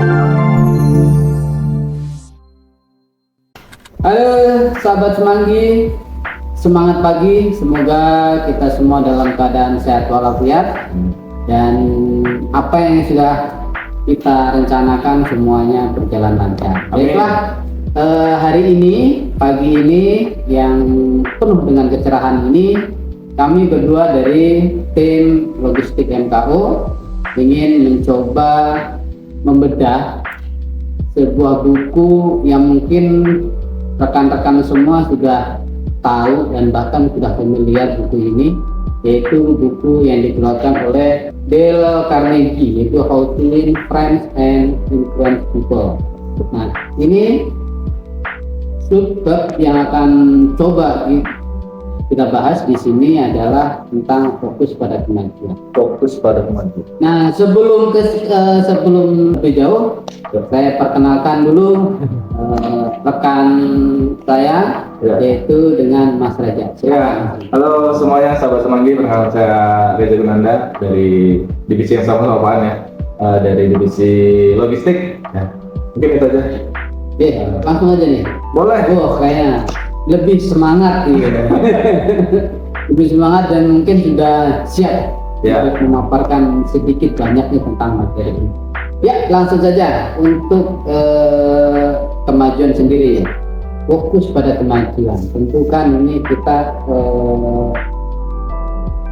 Halo sahabat Semanggi, semangat pagi. Semoga kita semua dalam keadaan sehat walafiat dan apa yang sudah kita rencanakan semuanya berjalan lancar. Baiklah, hari ini, pagi ini yang penuh dengan kecerahan ini, kami berdua dari tim logistik MKO ingin mencoba membedah sebuah buku yang mungkin rekan-rekan semua sudah tahu dan bahkan sudah familiar buku ini, yaitu buku yang dikeluarkan oleh Dale Carnegie, yaitu How to Win Friends and Influence People. Nah, ini subbab yang akan coba kita bahas di sini adalah tentang fokus pada kemajuan. Fokus pada kemajuan. Nah, sebelum lebih jauh, saya perkenalkan dulu rekan saya, yaitu dengan Mas Raja. Ya, halo semuanya, sahabat Semanggi. Perkenalkan saya Reza Gunanda dari divisi yang sama Pak ya, dari divisi logistik. Ya, mungkin itu aja. Langsung aja nih. Boleh. Kayaknya lebih semangat gitu. Lebih semangat dan mungkin sudah siap untuk memaparkan sedikit banyaknya tentang materi ini. Ya, langsung saja untuk kemajuan sendiri. Fokus pada kemajuan. Tentu kan ini kita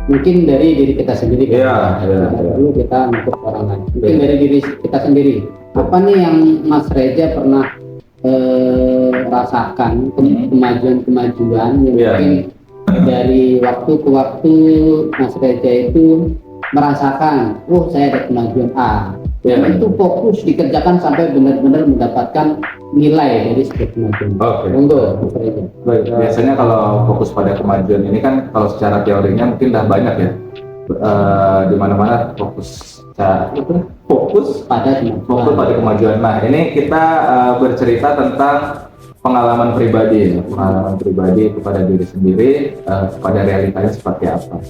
mungkin dari diri kita sendiri. Dulu kita untuk orang lain. Mungkin dari diri kita sendiri. Apa nih yang Mas Reza pernah rasakan kemajuan-kemajuan yang mungkin dari waktu ke waktu Mas Reza itu merasakan, saya ada kemajuan A. Dan itu fokus dikerjakan sampai benar-benar mendapatkan nilai dari sebuah kemajuan. Monggo, Mas Reza. Baik, biasanya kalau fokus pada kemajuan ini kan kalau secara teorinya mungkin dah banyak ya. Di mana-mana fokus pada kemajuan. Nah, ini kita bercerita tentang pengalaman pribadi kepada diri sendiri, pada realitanya seperti apa.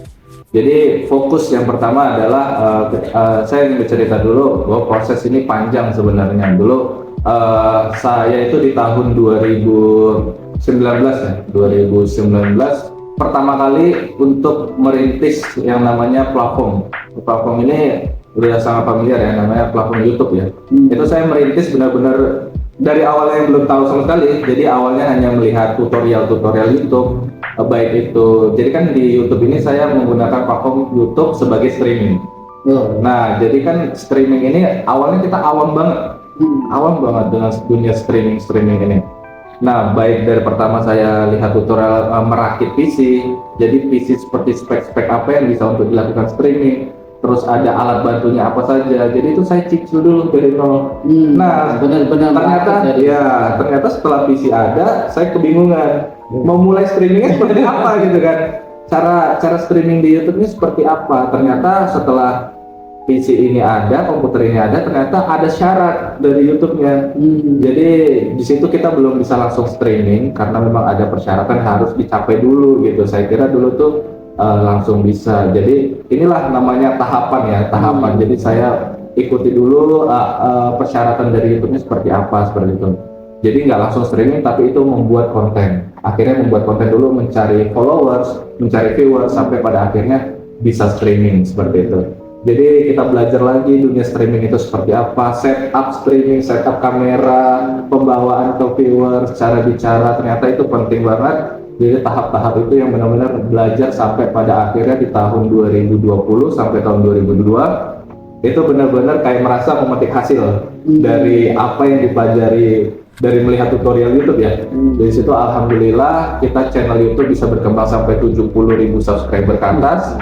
Jadi fokus yang pertama adalah saya ingin bercerita dulu bahwa proses ini panjang sebenarnya. Dulu saya itu di tahun 2019 pertama kali untuk merintis yang namanya platform ini udah sangat familiar ya, namanya platform YouTube ya. Itu saya merintis benar-benar dari awalnya yang belum tahu sama sekali. Jadi awalnya hanya melihat tutorial YouTube, baik itu. Jadi kan di YouTube ini saya menggunakan platform YouTube sebagai streaming. Nah, jadi kan streaming ini awalnya kita awam banget dengan dunia streaming ini. Nah, baik dari pertama saya lihat tutorial merakit PC. Jadi PC seperti spek-spek apa yang bisa untuk dilakukan streaming. Terus ada alat bantunya apa saja. Jadi itu saya cicil dulu dari nol. Nah, benar-benar ternyata setelah PC ada, saya kebingungan mau mulai streamingnya seperti apa gitu kan. Cara streaming di YouTube ini seperti apa? Ternyata setelah PC ini ada, komputer ini ada, ternyata ada syarat dari YouTube-nya. Jadi di situ kita belum bisa langsung streaming karena memang ada persyaratan harus dicapai dulu gitu. Saya kira dulu tuh langsung bisa. Jadi inilah namanya tahapan. Jadi saya ikuti dulu persyaratan dari YouTube-nya seperti apa, seperti itu. Jadi nggak langsung streaming, tapi itu membuat konten. Akhirnya membuat konten dulu, mencari followers, mencari viewers, sampai pada akhirnya bisa streaming seperti itu. Jadi kita belajar lagi dunia streaming itu seperti apa, setup streaming, setup kamera, pembawaan ke viewers, cara bicara, ternyata itu penting banget. Jadi tahap-tahap itu yang benar-benar belajar sampai pada akhirnya di tahun 2020 sampai tahun 2022 itu benar-benar kayak merasa memetik hasil dari apa yang dipelajari dari melihat tutorial YouTube ya. Dari situ alhamdulillah kita channel YouTube bisa berkembang sampai 70.000 subscriber ke atas.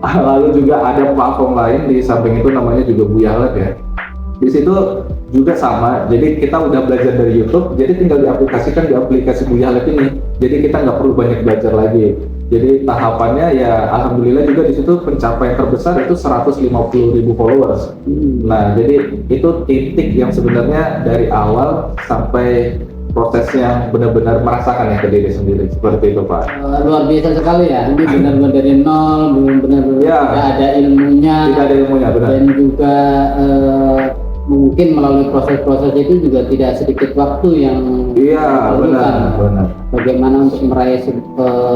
Lalu juga ada platform lain di samping itu namanya juga Buya Lab ya. Di situ juga sama. Jadi kita udah belajar dari YouTube, jadi tinggal diaplikasikan di aplikasi Buya Lab ini. Jadi kita nggak perlu banyak belajar lagi. Jadi tahapannya ya alhamdulillah juga di situ pencapaian terbesar itu 150.000 followers. Nah, jadi itu titik yang sebenarnya dari awal sampai prosesnya benar-benar merasakan ya ke diri sendiri, seperti itu Pak. Luar biasa sekali ya, ini benar-benar dari nol, benar-benar tidak ada ilmunya, benar. Dan juga mungkin melalui proses-proses itu juga tidak sedikit waktu yang Iya, diperlukan. benar. Bagaimana untuk meraih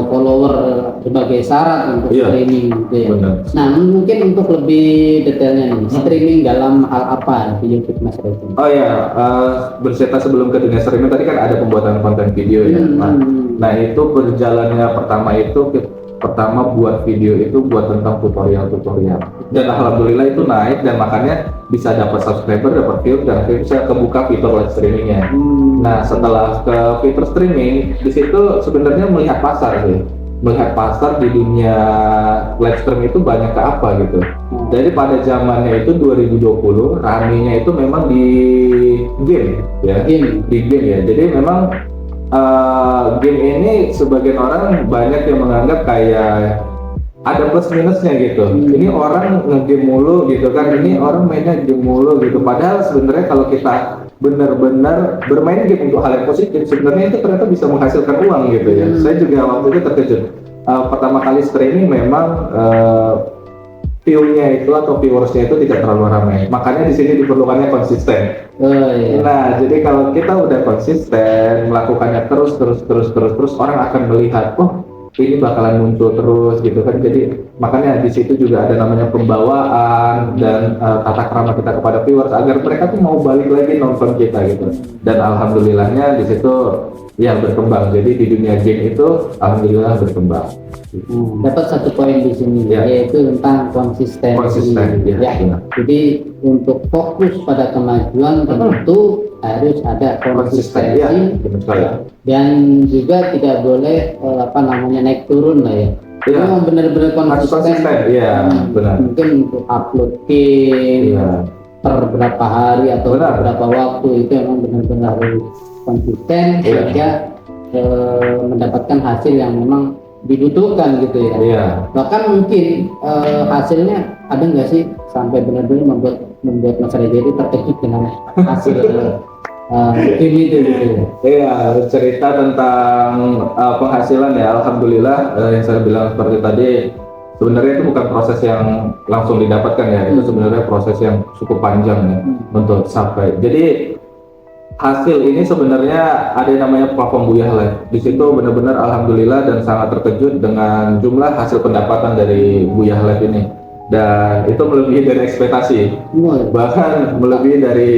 follower sebagai syarat untuk Iya, streaming gitu ya. benar. Nah, mungkin untuk lebih detailnya nih, streaming dalam hal apa di YouTube Mas Reza? Oh ya, bercerita sebelum ke dunia streaming tadi kan ada pembuatan konten video ya. Nah itu perjalanannya pertama buat video itu buat tentang tutorial dan alhamdulillah itu naik dan makanya bisa dapat subscriber, dapat view dan akhirnya bisa kebuka fitur live streamingnya. Nah setelah ke fitur streaming di situ sebenarnya melihat pasar di dunia live stream itu banyak ke apa gitu. Jadi pada zamannya itu 2020 ramenya itu memang di game ya, di game ya. Jadi memang game ini sebagian orang banyak yang menganggap kayak ada plus minusnya gitu. Ini orang nge-game mulu gitu kan, ini orang mainnya game mulu gitu. Padahal sebenarnya kalau kita benar-benar bermain game untuk hal yang positif, sebenarnya itu ternyata bisa menghasilkan uang gitu ya. Saya juga waktu itu terkejut. Pertama kali streaming memang view-nya itu atau viewersnya itu tidak terlalu ramai. Makanya di sini diperlukannya konsisten. Nah, jadi kalau kita udah konsisten melakukannya terus, orang akan melihat, oh ini bakalan muncul terus gitu kan. Jadi makanya di situ juga ada namanya pembawaan dan tata krama kita kepada viewers agar mereka tuh mau balik lagi nonton kita gitu. Dan alhamdulillahnya di situ ya berkembang. Jadi di dunia game itu alhamdulillah berkembang. Dapat satu poin di sini yaitu tentang konsistensi. Ya. Jadi untuk fokus pada kemajuan tentu harus ada konsistensi dan juga tidak boleh naik turun lah ya. Memang benar-benar konsisten. Benar. Mungkin untuk upload game per berapa hari atau beberapa waktu itu memang benar-benar harus konsisten sehingga mendapatkan hasil yang memang dibutuhkan gitu ya. Bahkan mungkin hasilnya ada nggak sih sampai benar-benar membuat Mas Reza itu terkejut dengan hasil game itu gitu. Iya, cerita tentang penghasilan ya, alhamdulillah yang saya bilang seperti tadi sebenarnya itu bukan proses yang langsung didapatkan ya, itu sebenarnya proses yang cukup panjang ya untuk sampai. Jadi hasil ini sebenarnya ada yang namanya platform Buyah Live. Di situ benar-benar alhamdulillah dan sangat terkejut dengan jumlah hasil pendapatan dari Buyah Live ini. Dan itu melebihi dari ekspektasi. Bahkan melebihi dari,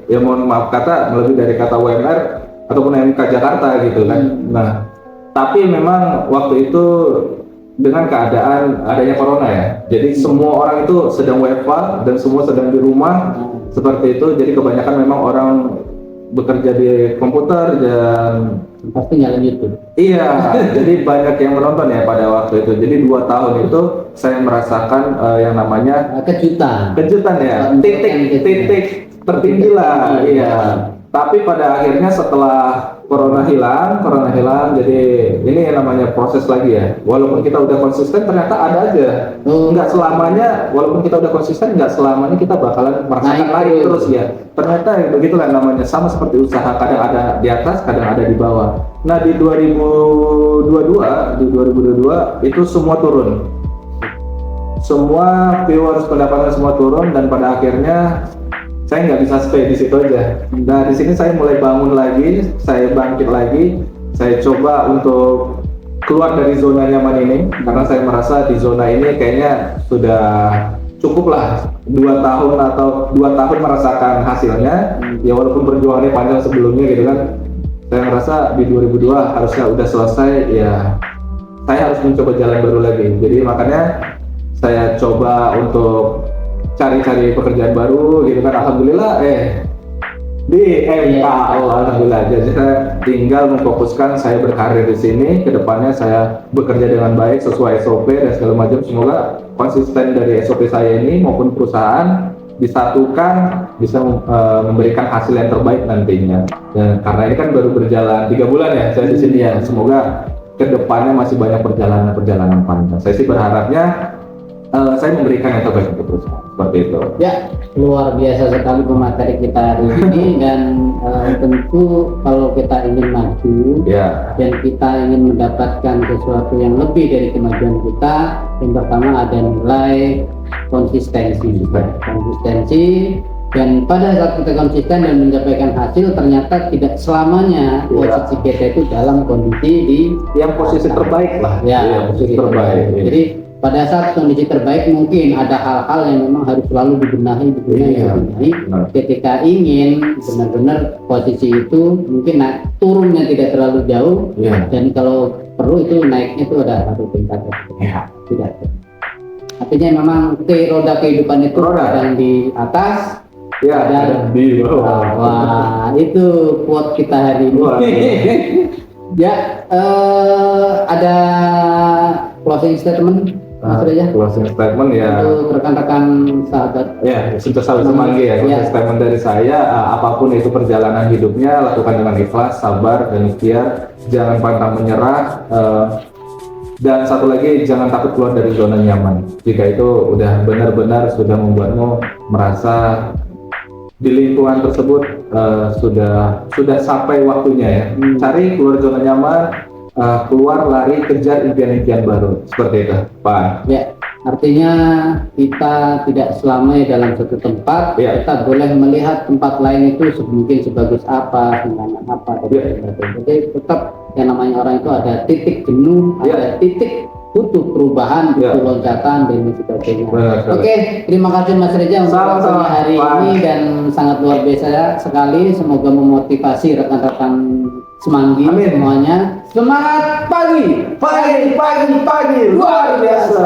ya mohon maaf kata, melebihi dari kata UMR ataupun MK Jakarta gitu kan. Nah, tapi memang waktu itu dengan keadaan adanya corona ya. Jadi semua orang itu sedang WFH dan semua sedang di rumah seperti itu. Jadi kebanyakan memang orang bekerja di komputer dan pasti nyalain YouTube. Iya, jadi banyak yang menonton ya pada waktu itu. Jadi 2 tahun itu saya merasakan yang namanya kejutan ya, titik tertinggi lah. Iya. Tapi pada akhirnya setelah corona hilang, jadi ini yang namanya proses lagi ya. Walaupun kita udah konsisten, ternyata ada aja. Nggak selamanya, walaupun kita udah konsisten, nggak selamanya kita bakalan merasakan lagi terus ya. Ternyata begitulah namanya, sama seperti usaha, kadang ada di atas, kadang ada di bawah. Nah di 2022 itu semua turun. Semua viewers pendapatan semua turun dan pada akhirnya saya nggak bisa stay di situ aja. Nah di sini saya mulai bangun lagi, saya bangkit lagi, saya coba untuk keluar dari zona nyaman ini karena saya merasa di zona ini kayaknya sudah cukup lah 2 tahun merasakan hasilnya. Ya walaupun perjuangannya panjang sebelumnya gitu kan, saya merasa di 2002 harusnya udah selesai ya. Saya harus mencoba jalan baru lagi. Jadi makanya saya coba untuk cari-cari pekerjaan baru gitu kan. Alhamdulillah di MKO alhamdulillah. Jadi saya tinggal memfokuskan saya berkarir di sini. Kedepannya saya bekerja dengan baik sesuai SOP dan segala macam. Semoga konsisten dari SOP saya ini maupun perusahaan disatukan bisa memberikan hasil yang terbaik nantinya. Dan karena ini kan baru berjalan 3 bulan ya saya di sini ya. Semoga kedepannya masih banyak perjalanan panjang. Saya sih berharapnya saya memberikan yang terbaik untuk perusahaan seperti itu. Ya, luar biasa sekali pemateri kita hari ini dan tentu kalau kita ingin maju dan kita ingin mendapatkan sesuatu yang lebih dari kemajuan kita, yang pertama ada nilai konsistensi. Dan pada saat kita konsisten dan mencapai hasil, ternyata tidak selamanya posisi kita itu dalam kondisi di Yang posisi terbaik lah. ya Iya, posisi terbaik. Iya. Jadi pada saat kondisi terbaik mungkin ada hal-hal yang memang harus selalu dibenahi. Iya, benar. Ketika ingin benar-benar posisi itu mungkin turunnya tidak terlalu jauh, Iya. dan kalau perlu itu naiknya itu ada satu tingkat. Iya. Tidak. Artinya memang roda kehidupan itu kadang di atas, Ya, dan di bawah. wah, itu quote kita hari ini. Wah. Ya, ada closing statement, Mas Reza, Closing statement ya. untuk rekan-rekan sahabat. Ya, sudah sahabat semanggi ya. Closing statement dari saya, apapun itu perjalanan hidupnya, lakukan dengan ikhlas, sabar, dan ikhtiar. Jangan pantang menyerah. Dan satu lagi, jangan takut keluar dari zona nyaman. Jika itu udah benar-benar sudah membuatmu merasa di lingkungan tersebut sudah sampai waktunya ya. Cari keluar zona nyaman, keluar, lari, kejar impian-impian baru. Seperti itu, Pak. Ya, artinya kita tidak selamanya dalam satu tempat. Ya. Kita boleh melihat tempat lain itu mungkin sebagus apa, senyaman apa. Jadi tetap yang namanya orang itu ada titik jenuh, ada titik butuh perubahan, butuh loncatan, dan sebagainya. Oke, terima kasih Mas Reza untuk waktunya hari ini, dan sangat luar biasa sekali. Semoga memotivasi rekan-rekan semanggi semuanya. Semangat pagi, Pagi, luar biasa.